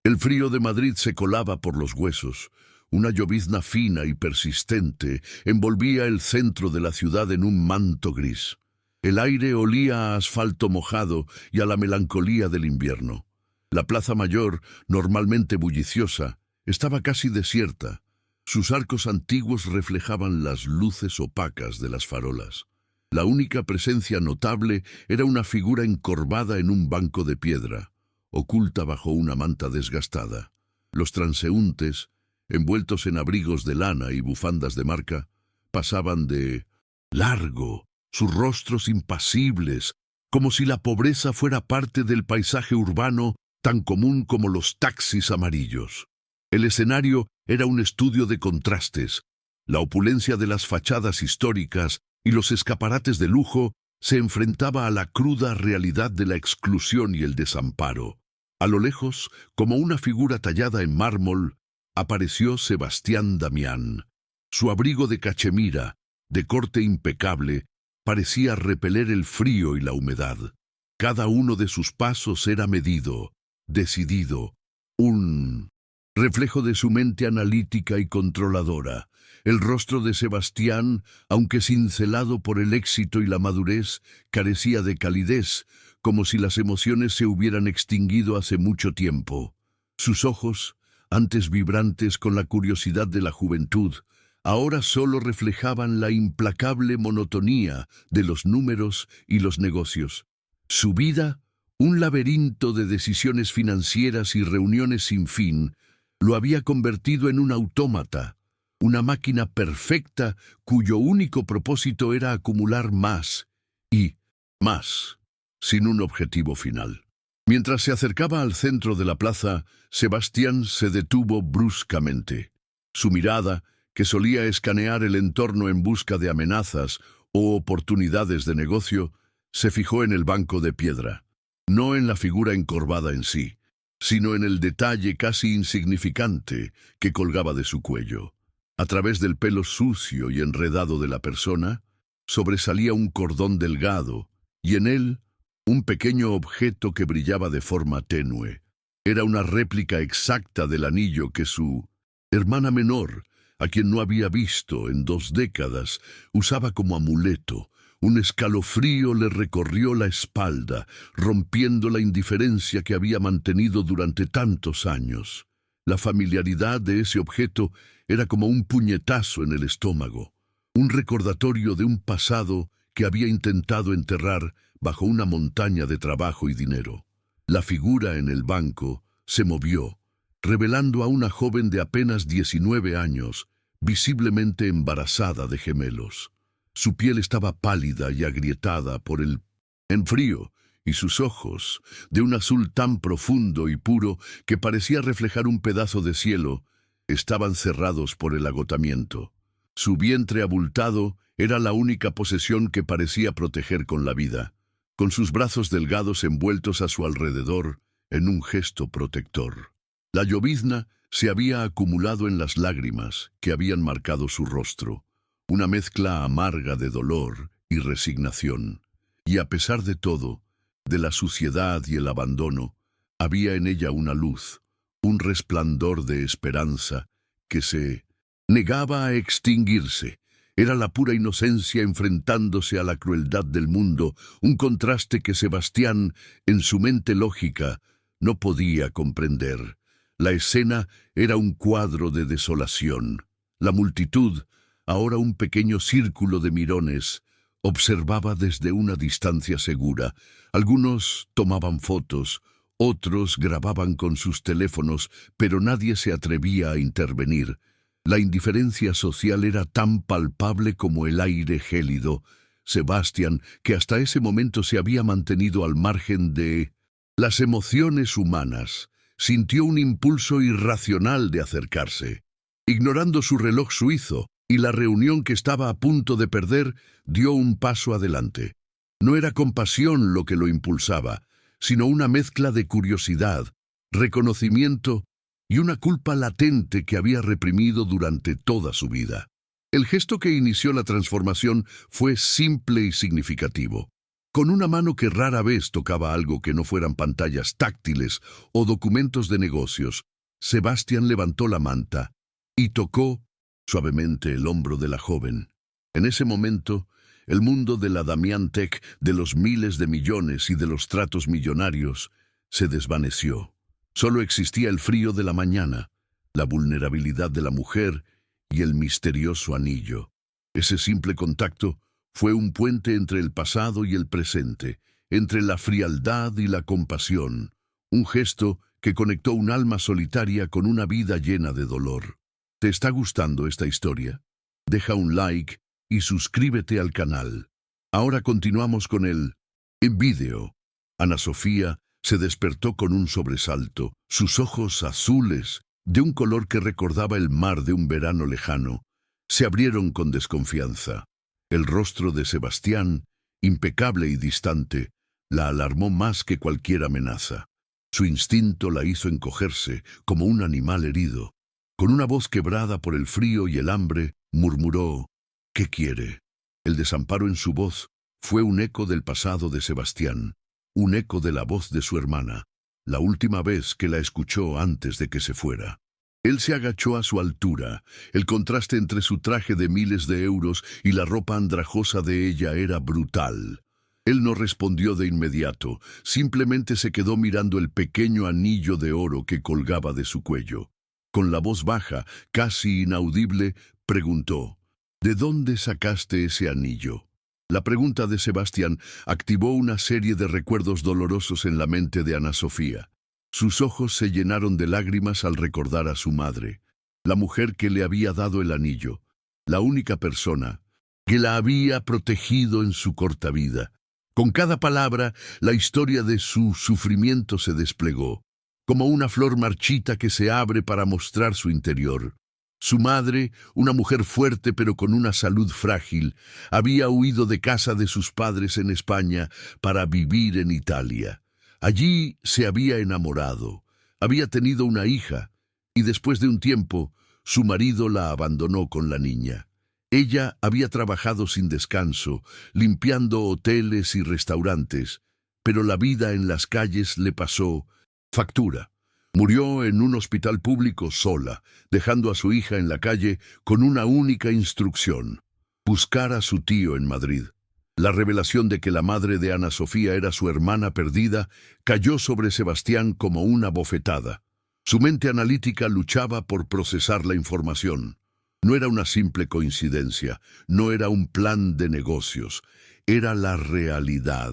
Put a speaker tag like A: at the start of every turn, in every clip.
A: El frío de Madrid se colaba por los huesos. Una llovizna fina y persistente envolvía el centro de la ciudad en un manto gris. El aire olía a asfalto mojado y a la melancolía del invierno. La Plaza Mayor, normalmente bulliciosa, estaba casi desierta. Sus arcos antiguos reflejaban las luces opacas de las farolas. La única presencia notable era una figura encorvada en un banco de piedra, oculta bajo una manta desgastada. Los transeúntes, envueltos en abrigos de lana y bufandas de marca, pasaban de largo, sus rostros impasibles, como si la pobreza fuera parte del paisaje urbano tan común como los taxis amarillos. El escenario era un estudio de contrastes. La opulencia de las fachadas históricas y los escaparates de lujo se enfrentaba a la cruda realidad de la exclusión y el desamparo. A lo lejos, como una figura tallada en mármol, apareció Sebastián Damián. Su abrigo de cachemira, de corte impecable, parecía repeler el frío y la humedad. Cada uno de sus pasos era medido, decidido, un reflejo de su mente analítica y controladora. El rostro de Sebastián, aunque cincelado por el éxito y la madurez, carecía de calidez, como si las emociones se hubieran extinguido hace mucho tiempo. Sus ojos, antes vibrantes con la curiosidad de la juventud, ahora solo reflejaban la implacable monotonía de los números y los negocios. Su vida, un laberinto de decisiones financieras y reuniones sin fin, lo había convertido en un autómata, una máquina perfecta cuyo único propósito era acumular más y más, sin un objetivo final. Mientras se acercaba al centro de la plaza, Sebastián se detuvo bruscamente. Su mirada, que solía escanear el entorno en busca de amenazas o oportunidades de negocio, se fijó en el banco de piedra, no en la figura encorvada en sí, sino en el detalle casi insignificante que colgaba de su cuello. A través del pelo sucio y enredado de la persona, sobresalía un cordón delgado, y en él, un pequeño objeto que brillaba de forma tenue. Era una réplica exacta del anillo que su hermana menor, a quien no había visto en 2 décadas, usaba como amuleto. Un escalofrío le recorrió la espalda, rompiendo la indiferencia que había mantenido durante tantos años. La familiaridad de ese objeto era como un puñetazo en el estómago, un recordatorio de un pasado que había intentado enterrar bajo una montaña de trabajo y dinero. La figura en el banco se movió, revelando a una joven de apenas 19 años, visiblemente embarazada de gemelos. Su piel estaba pálida y agrietada por el frío, y sus ojos, de un azul tan profundo y puro que parecía reflejar un pedazo de cielo, estaban cerrados por el agotamiento. Su vientre abultado era la única posesión que parecía proteger con la vida, con sus brazos delgados envueltos a su alrededor en un gesto protector. La llovizna se había acumulado en las lágrimas que habían marcado su rostro, una mezcla amarga de dolor y resignación. Y a pesar de todo, de la suciedad y el abandono, había en ella una luz, un resplandor de esperanza que se negaba a extinguirse. Era la pura inocencia enfrentándose a la crueldad del mundo, un contraste que Sebastián, en su mente lógica, no podía comprender. La escena era un cuadro de desolación. La multitud, ahora un pequeño círculo de mirones, observaba desde una distancia segura. Algunos tomaban fotos, otros grababan con sus teléfonos, pero nadie se atrevía a intervenir. La indiferencia social era tan palpable como el aire gélido. Sebastián, que hasta ese momento se había mantenido al margen de las emociones humanas, sintió un impulso irracional de acercarse. Ignorando su reloj suizo y la reunión que estaba a punto de perder, dio un paso adelante. No era compasión lo que lo impulsaba, sino una mezcla de curiosidad, reconocimiento y una culpa latente que había reprimido durante toda su vida. El gesto que inició la transformación fue simple y significativo. Con una mano que rara vez tocaba algo que no fueran pantallas táctiles o documentos de negocios, Sebastián levantó la manta y tocó suavemente el hombro de la joven. En ese momento, el mundo de la Damián Tech, de los miles de millones y de los tratos millonarios, se desvaneció. Solo existía el frío de la mañana, la vulnerabilidad de la mujer y el misterioso anillo. Ese simple contacto fue un puente entre el pasado y el presente, entre la frialdad y la compasión, un gesto que conectó un alma solitaria con una vida llena de dolor. ¿Te está gustando esta historia? Deja un like y suscríbete al canal. Ahora continuamos con el vídeo. Ana Sofía se despertó con un sobresalto, sus ojos azules, de un color que recordaba el mar de un verano lejano, se abrieron con desconfianza. El rostro de Sebastián, impecable y distante, la alarmó más que cualquier amenaza. Su instinto la hizo encogerse como un animal herido. Con una voz quebrada por el frío y el hambre, murmuró: ¿qué quiere? El desamparo en su voz fue un eco del pasado de Sebastián, un eco de la voz de su hermana, la última vez que la escuchó antes de que se fuera. Él se agachó a su altura. El contraste entre su traje de miles de euros y la ropa andrajosa de ella era brutal. Él no respondió de inmediato, simplemente se quedó mirando el pequeño anillo de oro que colgaba de su cuello. Con la voz baja, casi inaudible, preguntó: ¿de dónde sacaste ese anillo? La pregunta de Sebastián activó una serie de recuerdos dolorosos en la mente de Ana Sofía. Sus ojos se llenaron de lágrimas al recordar a su madre, la mujer que le había dado el anillo, la única persona que la había protegido en su corta vida. Con cada palabra, la historia de su sufrimiento se desplegó, como una flor marchita que se abre para mostrar su interior. Su madre, una mujer fuerte pero con una salud frágil, había huido de casa de sus padres en España para vivir en Italia. Allí se había enamorado, había tenido una hija, y después de un tiempo, su marido la abandonó con la niña. Ella había trabajado sin descanso, limpiando hoteles y restaurantes, pero la vida en las calles le pasó factura. Murió en un hospital público sola, dejando a su hija en la calle con una única instrucción: buscar a su tío en Madrid. La revelación de que la madre de Ana Sofía era su hermana perdida cayó sobre Sebastián como una bofetada. Su mente analítica luchaba por procesar la información. No era una simple coincidencia, no era un plan de negocios, era la realidad,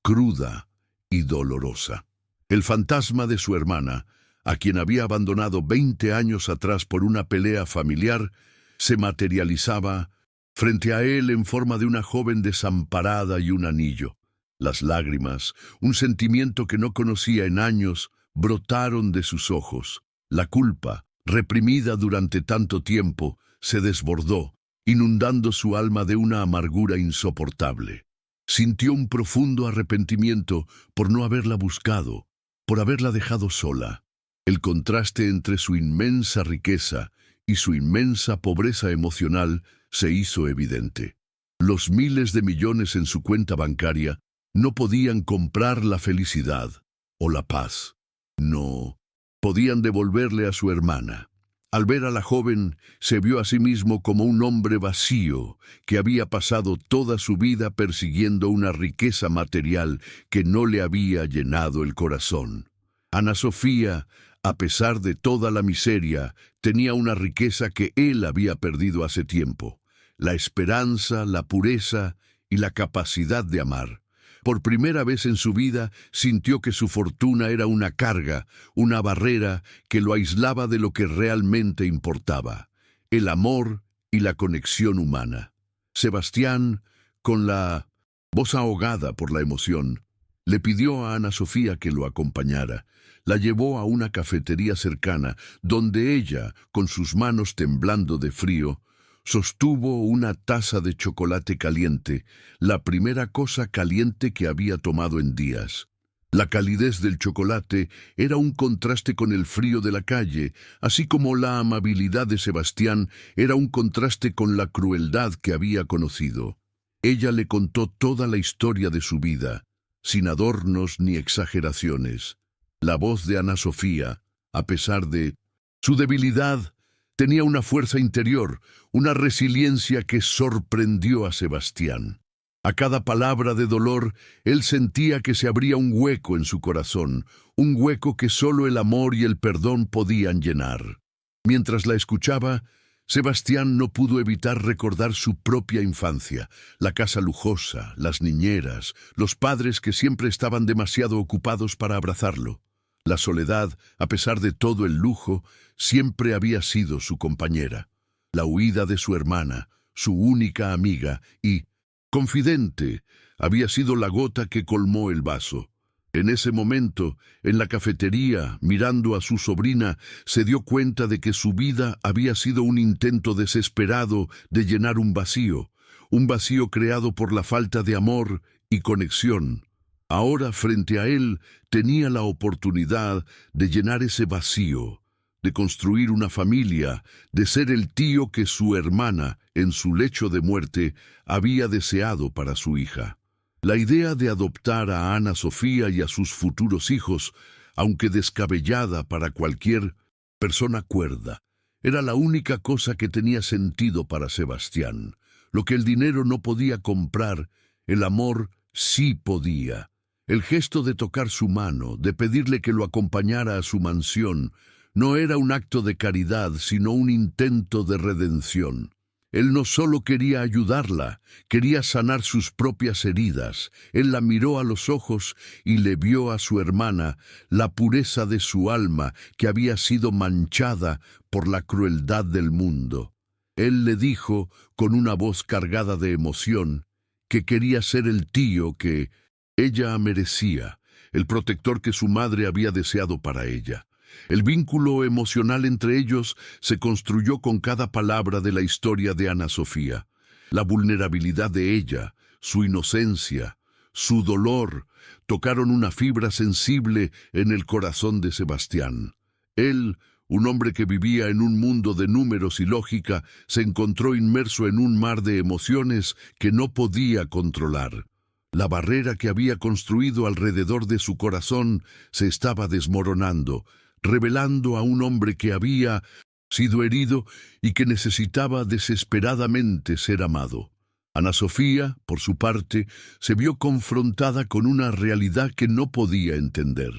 A: cruda y dolorosa. El fantasma de su hermana, a quien había abandonado 20 años atrás por una pelea familiar, se materializaba frente a él en forma de una joven desamparada y un anillo. Las lágrimas, un sentimiento que no conocía en años, brotaron de sus ojos. La culpa, reprimida durante tanto tiempo, se desbordó, inundando su alma de una amargura insoportable. Sintió un profundo arrepentimiento por no haberla buscado, por haberla dejado sola. El contraste entre su inmensa riqueza y su inmensa pobreza emocional se hizo evidente. Los miles de millones en su cuenta bancaria no podían comprar la felicidad o la paz. No, podían devolverle a su hermana. Al ver a la joven, se vio a sí mismo como un hombre vacío que había pasado toda su vida persiguiendo una riqueza material que no le había llenado el corazón. Ana Sofía, a pesar de toda la miseria, tenía una riqueza que él había perdido hace tiempo: la esperanza, la pureza y la capacidad de amar. Por primera vez en su vida sintió que su fortuna era una carga, una barrera que lo aislaba de lo que realmente importaba: el amor y la conexión humana. Sebastián, con la voz ahogada por la emoción, le pidió a Ana Sofía que lo acompañara. La llevó a una cafetería cercana, donde ella, con sus manos temblando de frío, sostuvo una taza de chocolate caliente, la primera cosa caliente que había tomado en días. La calidez del chocolate era un contraste con el frío de la calle, así como la amabilidad de Sebastián era un contraste con la crueldad que había conocido. Ella le contó toda la historia de su vida, sin adornos ni exageraciones. La voz de Ana Sofía, a pesar de su debilidad, tenía una fuerza interior, una resiliencia que sorprendió a Sebastián. A cada palabra de dolor, él sentía que se abría un hueco en su corazón, un hueco que solo el amor y el perdón podían llenar. Mientras la escuchaba, Sebastián no pudo evitar recordar su propia infancia, la casa lujosa, las niñeras, los padres que siempre estaban demasiado ocupados para abrazarlo. La soledad, a pesar de todo el lujo, siempre había sido su compañera. La huida de su hermana, su única amiga y confidente, había sido la gota que colmó el vaso. En ese momento, en la cafetería, mirando a su sobrina, se dio cuenta de que su vida había sido un intento desesperado de llenar un vacío creado por la falta de amor y conexión. Ahora, frente a él, tenía la oportunidad de llenar ese vacío, de construir una familia, de ser el tío que su hermana, en su lecho de muerte, había deseado para su hija. La idea de adoptar a Ana Sofía y a sus futuros hijos, aunque descabellada para cualquier persona cuerda, era la única cosa que tenía sentido para Sebastián. Lo que el dinero no podía comprar, el amor sí podía. El gesto de tocar su mano, de pedirle que lo acompañara a su mansión, no era un acto de caridad, sino un intento de redención. Él no solo quería ayudarla, quería sanar sus propias heridas. Él la miró a los ojos y le vio a su hermana la pureza de su alma que había sido manchada por la crueldad del mundo. Él le dijo, con una voz cargada de emoción, que quería ser el tío que ella merecía, el protector que su madre había deseado para ella. El vínculo emocional entre ellos se construyó con cada palabra de la historia de Ana Sofía. La vulnerabilidad de ella, su inocencia, su dolor, tocaron una fibra sensible en el corazón de Sebastián. Él, un hombre que vivía en un mundo de números y lógica, se encontró inmerso en un mar de emociones que no podía controlar. La barrera que había construido alrededor de su corazón se estaba desmoronando, revelando a un hombre que había sido herido y que necesitaba desesperadamente ser amado. Ana Sofía, por su parte, se vio confrontada con una realidad que no podía entender.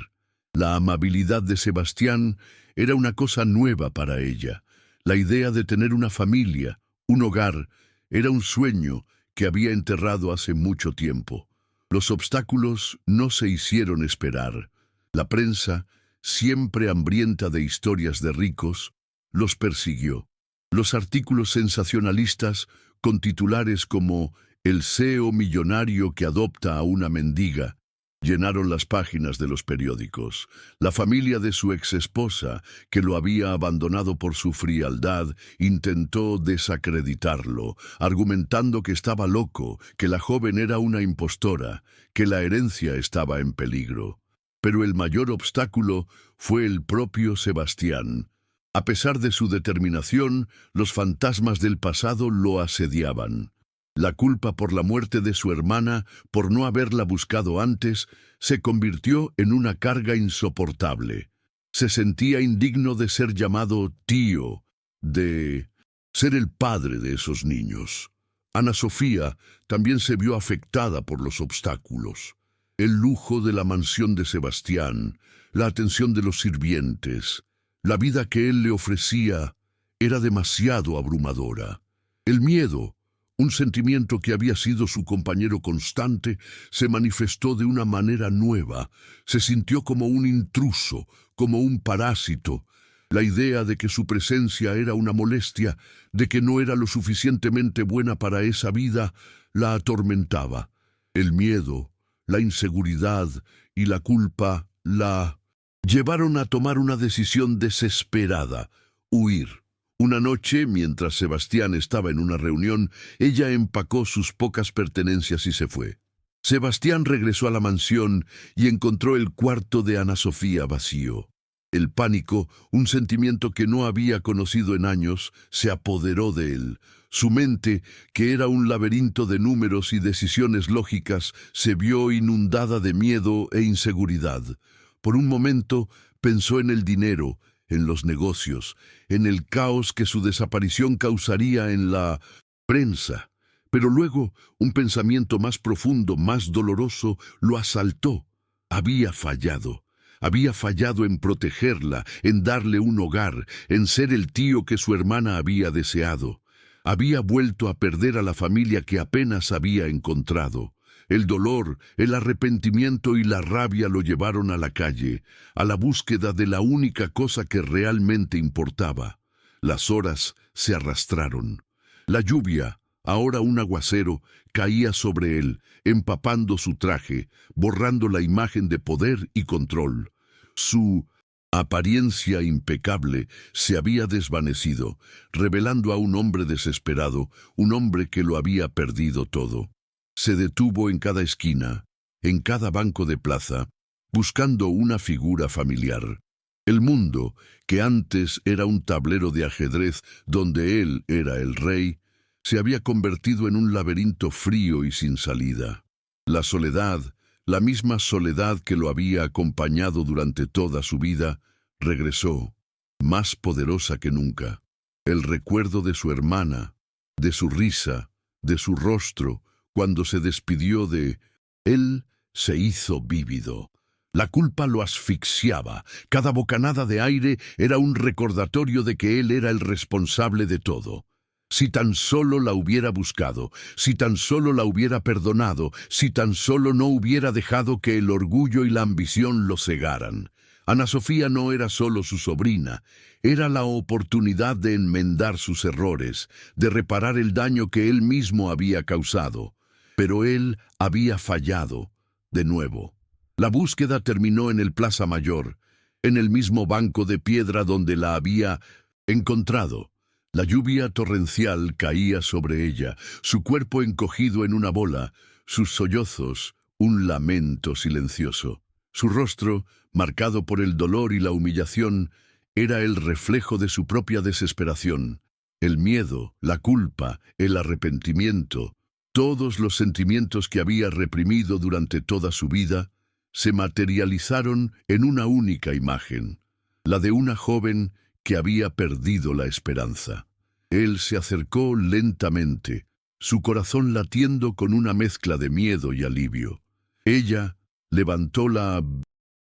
A: La amabilidad de Sebastián era una cosa nueva para ella. La idea de tener una familia, un hogar, era un sueño que había enterrado hace mucho tiempo. Los obstáculos no se hicieron esperar. La prensa, siempre hambrienta de historias de ricos, los persiguió. Los artículos sensacionalistas, con titulares como «El CEO millonario que adopta a una mendiga», llenaron las páginas de los periódicos. La familia de su exesposa, que lo había abandonado por su frialdad, intentó desacreditarlo, argumentando que estaba loco, que la joven era una impostora, que la herencia estaba en peligro. Pero el mayor obstáculo fue el propio Sebastián. A pesar de su determinación, los fantasmas del pasado lo asediaban. La culpa por la muerte de su hermana, por no haberla buscado antes, se convirtió en una carga insoportable. Se sentía indigno de ser llamado tío, de ser el padre de esos niños. Ana Sofía también se vio afectada por los obstáculos. El lujo de la mansión de Sebastián, la atención de los sirvientes, la vida que él le ofrecía, era demasiado abrumadora. El miedo, un sentimiento que había sido su compañero constante, se manifestó de una manera nueva. Se sintió como un intruso, como un parásito. La idea de que su presencia era una molestia, de que no era lo suficientemente buena para esa vida, la atormentaba. El miedo, la inseguridad y la culpa la llevaron a tomar una decisión desesperada: huir. Una noche, mientras Sebastián estaba en una reunión, ella empacó sus pocas pertenencias y se fue. Sebastián regresó a la mansión y encontró el cuarto de Ana Sofía vacío. El pánico, un sentimiento que no había conocido en años, se apoderó de él. Su mente, que era un laberinto de números y decisiones lógicas, se vio inundada de miedo e inseguridad. Por un momento pensó en el dinero, en los negocios, en el caos que su desaparición causaría en la prensa. Pero luego, un pensamiento más profundo, más doloroso, lo asaltó. Había fallado. Había fallado en protegerla, en darle un hogar, en ser el tío que su hermana había deseado. Había vuelto a perder a la familia que apenas había encontrado. El dolor, el arrepentimiento y la rabia lo llevaron a la calle, a la búsqueda de la única cosa que realmente importaba. Las horas se arrastraron. La lluvia, ahora un aguacero, caía sobre él, empapando su traje, borrando la imagen de poder y control. Su apariencia impecable se había desvanecido, revelando a un hombre desesperado, un hombre que lo había perdido todo. Se detuvo en cada esquina, en cada banco de plaza, buscando una figura familiar. El mundo, que antes era un tablero de ajedrez donde él era el rey, se había convertido en un laberinto frío y sin salida. La soledad, la misma soledad que lo había acompañado durante toda su vida, regresó, más poderosa que nunca. El recuerdo de su hermana, de su risa, de su rostro, cuando se despidió de él, se hizo vívido. La culpa lo asfixiaba. Cada bocanada de aire era un recordatorio de que él era el responsable de todo. Si tan solo la hubiera buscado, si tan solo la hubiera perdonado, si tan solo no hubiera dejado que el orgullo y la ambición lo cegaran. Ana Sofía no era solo su sobrina, era la oportunidad de enmendar sus errores, de reparar el daño que él mismo había causado. Pero él había fallado, de nuevo. La búsqueda terminó en el Plaza Mayor, en el mismo banco de piedra donde la había encontrado. La lluvia torrencial caía sobre ella, su cuerpo encogido en una bola, sus sollozos, un lamento silencioso. Su rostro, marcado por el dolor y la humillación, era el reflejo de su propia desesperación. El miedo, la culpa, el arrepentimiento, todos los sentimientos que había reprimido durante toda su vida, se materializaron en una única imagen, la de una joven que había perdido la esperanza. Él se acercó lentamente, su corazón latiendo con una mezcla de miedo y alivio. Ella levantó la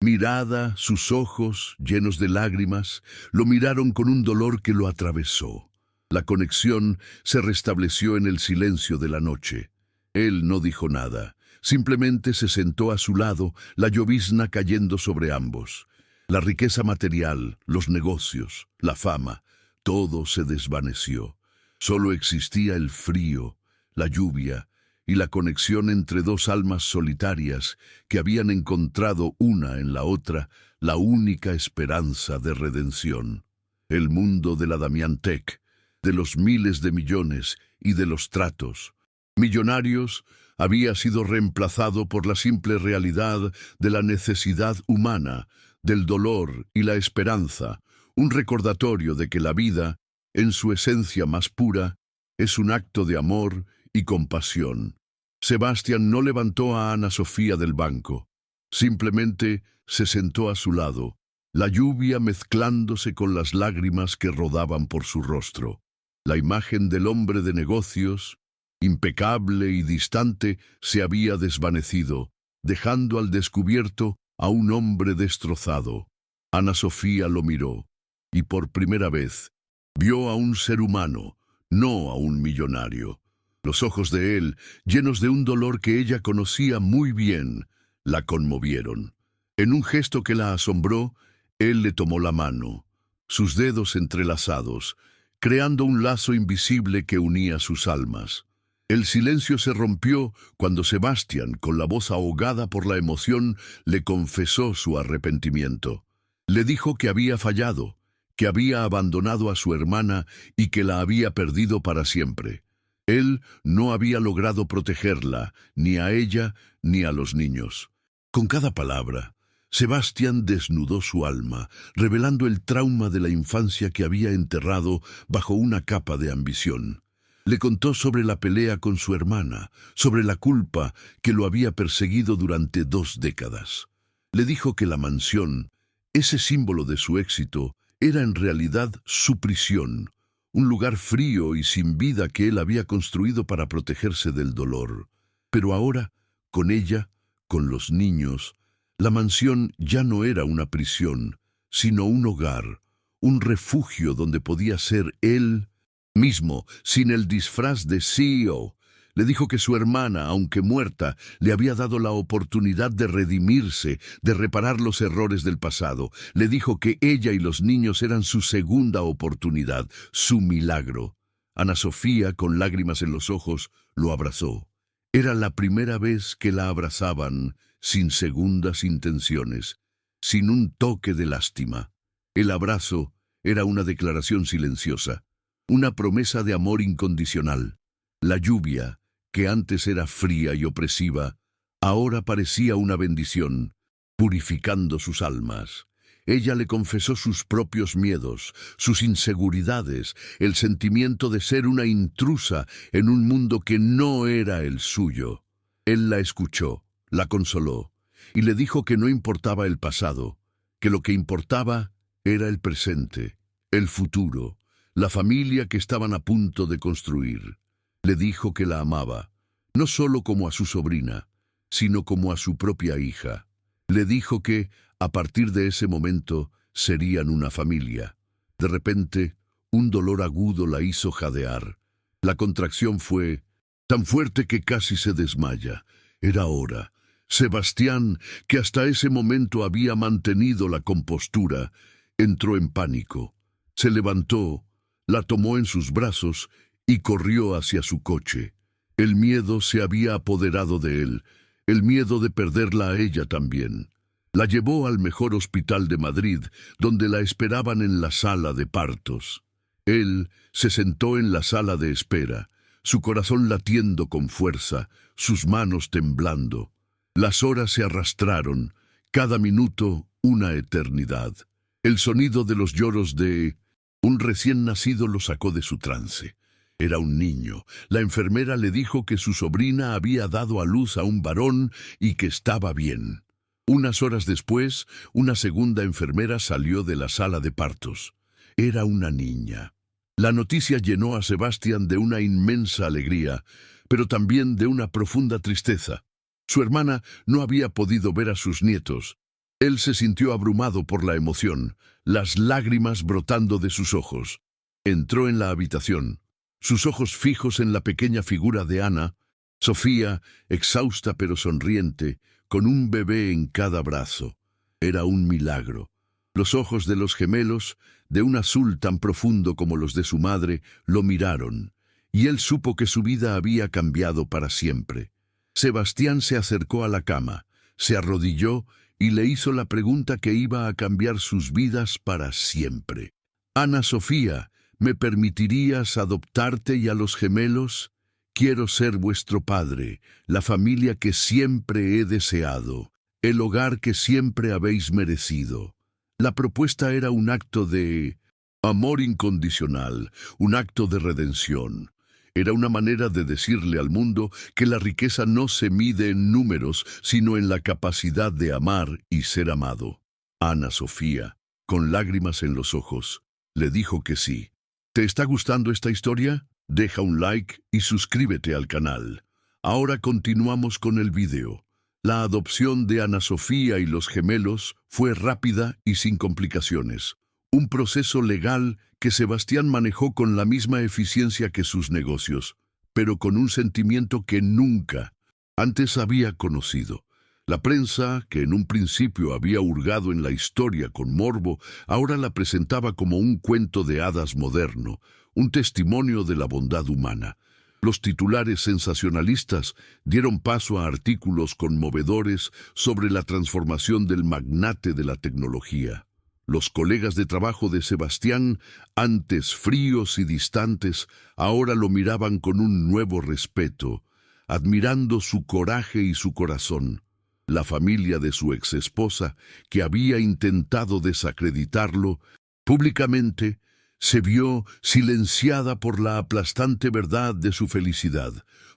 A: mirada, sus ojos, llenos de lágrimas, lo miraron con un dolor que lo atravesó. La conexión se restableció en el silencio de la noche. Él no dijo nada, simplemente se sentó a su lado, la llovizna cayendo sobre ambos. La riqueza material, los negocios, la fama, todo se desvaneció. Solo existía el frío, la lluvia y la conexión entre dos almas solitarias que habían encontrado una en la otra la única esperanza de redención. El mundo de la Damiantec, de los miles de millones y de los tratos millonarios, había sido reemplazado por la simple realidad de la necesidad humana, del dolor y la esperanza, un recordatorio de que la vida, en su esencia más pura, es un acto de amor y compasión. Sebastián no levantó a Ana Sofía del banco, simplemente se sentó a su lado, la lluvia mezclándose con las lágrimas que rodaban por su rostro. La imagen del hombre de negocios, impecable y distante, se había desvanecido, dejando al descubierto a un hombre destrozado. Ana Sofía lo miró, y por primera vez vio a un ser humano, no a un millonario. Los ojos de él, llenos de un dolor que ella conocía muy bien, la conmovieron. En un gesto que la asombró, él le tomó la mano, sus dedos entrelazados, creando un lazo invisible que unía sus almas. El silencio se rompió cuando Sebastián, con la voz ahogada por la emoción, le confesó su arrepentimiento. Le dijo que había fallado, que había abandonado a su hermana y que la había perdido para siempre. Él no había logrado protegerla, ni a ella ni a los niños. Con cada palabra, Sebastián desnudó su alma, revelando el trauma de la infancia que había enterrado bajo una capa de ambición. Le contó sobre la pelea con su hermana, sobre la culpa que lo había perseguido durante 2 décadas. Le dijo que la mansión, ese símbolo de su éxito, era en realidad su prisión, un lugar frío y sin vida que él había construido para protegerse del dolor. Pero ahora, con ella, con los niños, la mansión ya no era una prisión, sino un hogar, un refugio donde podía ser él mismo, sin el disfraz de CEO. Le dijo que su hermana, aunque muerta, le había dado la oportunidad de redimirse, de reparar los errores del pasado. Le dijo que ella y los niños eran su segunda oportunidad, su milagro. Ana Sofía, con lágrimas en los ojos, lo abrazó. Era la primera vez que la abrazaban, sin segundas intenciones, sin un toque de lástima. El abrazo era una declaración silenciosa, una promesa de amor incondicional. La lluvia, que antes era fría y opresiva, ahora parecía una bendición, purificando sus almas. Ella le confesó sus propios miedos, sus inseguridades, el sentimiento de ser una intrusa en un mundo que no era el suyo. Él la escuchó, la consoló, y le dijo que no importaba el pasado, que lo que importaba era el presente, el futuro, la familia que estaban a punto de construir. Le dijo que la amaba, no solo como a su sobrina, sino como a su propia hija. Le dijo que, a partir de ese momento, serían una familia. De repente, un dolor agudo la hizo jadear. La contracción fue tan fuerte que casi se desmaya. Era hora. Sebastián, que hasta ese momento había mantenido la compostura, entró en pánico. Se levantó, la tomó en sus brazos y corrió hacia su coche. El miedo se había apoderado de él, el miedo de perderla a ella también. La llevó al mejor hospital de Madrid, donde la esperaban en la sala de partos. Él se sentó en la sala de espera, su corazón latiendo con fuerza, sus manos temblando. Las horas se arrastraron, cada minuto una eternidad. El sonido de los lloros de un recién nacido lo sacó de su trance. Era un niño. La enfermera le dijo que su sobrina había dado a luz a un varón y que estaba bien. Unas horas después, una segunda enfermera salió de la sala de partos. Era una niña. La noticia llenó a Sebastián de una inmensa alegría, pero también de una profunda tristeza. Su hermana no había podido ver a sus nietos. Él se sintió abrumado por la emoción, las lágrimas brotando de sus ojos. Entró en la habitación, sus ojos fijos en la pequeña figura de Ana, Sofía, exhausta pero sonriente, con un bebé en cada brazo. Era un milagro. Los ojos de los gemelos, de un azul tan profundo como los de su madre, lo miraron, y él supo que su vida había cambiado para siempre. Sebastián se acercó a la cama, se arrodilló y le hizo la pregunta que iba a cambiar sus vidas para siempre. Ana Sofía, ¿me permitirías adoptarte y a los gemelos? Quiero ser vuestro padre, la familia que siempre he deseado, el hogar que siempre habéis merecido. La propuesta era un acto de amor incondicional, un acto de redención. Era una manera de decirle al mundo que la riqueza no se mide en números, sino en la capacidad de amar y ser amado. Ana Sofía, con lágrimas en los ojos, le dijo que sí. ¿Te está gustando esta historia? Deja un like y suscríbete al canal. Ahora continuamos con el video. La adopción de Ana Sofía y los gemelos fue rápida y sin complicaciones. Un proceso legal que Sebastián manejó con la misma eficiencia que sus negocios, pero con un sentimiento que nunca antes había conocido. La prensa, que en un principio había hurgado en la historia con morbo, ahora la presentaba como un cuento de hadas moderno, un testimonio de la bondad humana. Los titulares sensacionalistas dieron paso a artículos conmovedores sobre la transformación del magnate de la tecnología. Los colegas de trabajo de Sebastián, antes fríos y distantes, ahora lo miraban con un nuevo respeto, admirando su coraje y su corazón. La familia de su exesposa, que había intentado desacreditarlo públicamente, se vio silenciada por la aplastante verdad de su felicidad.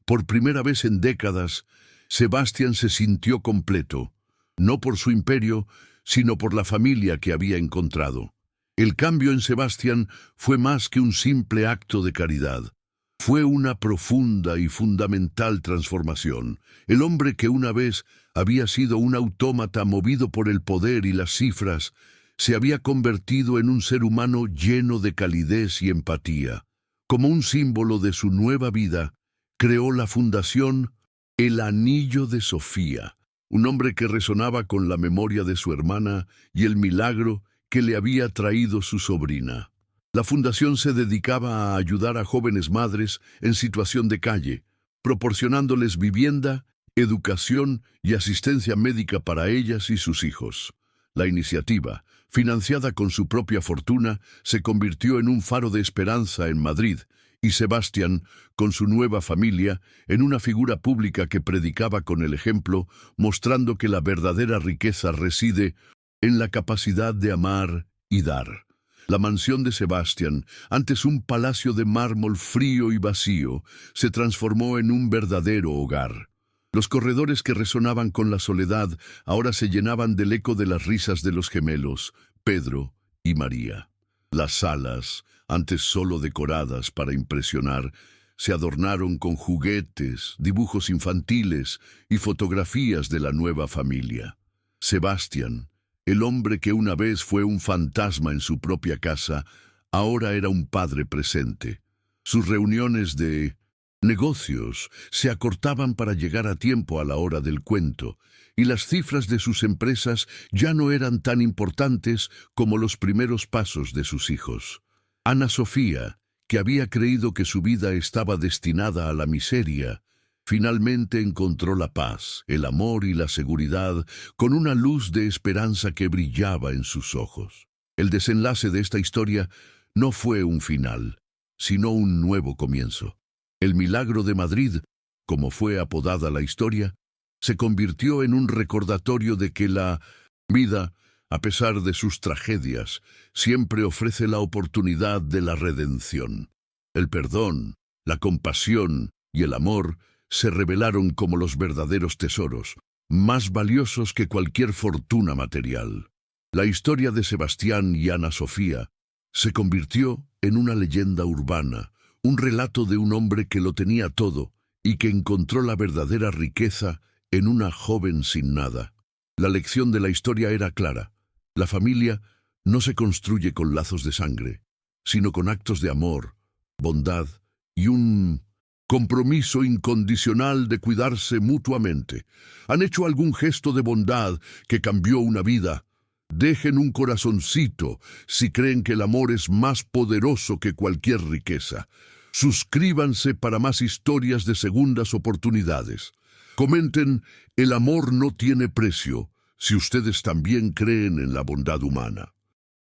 A: Por primera vez en décadas, Sebastián se sintió completo, no por su imperio, sino por la familia que había encontrado. El cambio en Sebastián fue más que un simple acto de caridad. Fue una profunda y fundamental transformación. El hombre que una vez había sido un autómata movido por el poder y las cifras, se había convertido en un ser humano lleno de calidez y empatía. Como un símbolo de su nueva vida, creó la fundación El Anillo de Sofía, un hombre que resonaba con la memoria de su hermana y el milagro que le había traído su sobrina. La fundación se dedicaba a ayudar a jóvenes madres en situación de calle, proporcionándoles vivienda, educación y asistencia médica para ellas y sus hijos. La iniciativa, financiada con su propia fortuna, se convirtió en un faro de esperanza en Madrid, y Sebastián, con su nueva familia, en una figura pública que predicaba con el ejemplo, mostrando que la verdadera riqueza reside en la capacidad de amar y dar. La mansión de Sebastián, antes un palacio de mármol frío y vacío, se transformó en un verdadero hogar. Los corredores que resonaban con la soledad ahora se llenaban del eco de las risas de los gemelos, Pedro y María. Las salas, antes solo decoradas para impresionar, se adornaron con juguetes, dibujos infantiles y fotografías de la nueva familia. Sebastián, el hombre que una vez fue un fantasma en su propia casa, ahora era un padre presente. Sus reuniones de negocios se acortaban para llegar a tiempo a la hora del cuento, y las cifras de sus empresas ya no eran tan importantes como los primeros pasos de sus hijos. Ana Sofía, que había creído que su vida estaba destinada a la miseria, finalmente encontró la paz, el amor y la seguridad con una luz de esperanza que brillaba en sus ojos. El desenlace de esta historia no fue un final, sino un nuevo comienzo. El milagro de Madrid, como fue apodada la historia, se convirtió en un recordatorio de que la vida, a pesar de sus tragedias, siempre ofrece la oportunidad de la redención. El perdón, la compasión y el amor se revelaron como los verdaderos tesoros, más valiosos que cualquier fortuna material. La historia de Sebastián y Ana Sofía se convirtió en una leyenda urbana, un relato de un hombre que lo tenía todo y que encontró la verdadera riqueza en una joven sin nada. La lección de la historia era clara. La familia no se construye con lazos de sangre, sino con actos de amor, bondad y un compromiso incondicional de cuidarse mutuamente. ¿Han hecho algún gesto de bondad que cambió una vida? Dejen un corazoncito si creen que el amor es más poderoso que cualquier riqueza. Suscríbanse para más historias de segundas oportunidades. Comenten, el amor no tiene precio, si ustedes también creen en la bondad humana.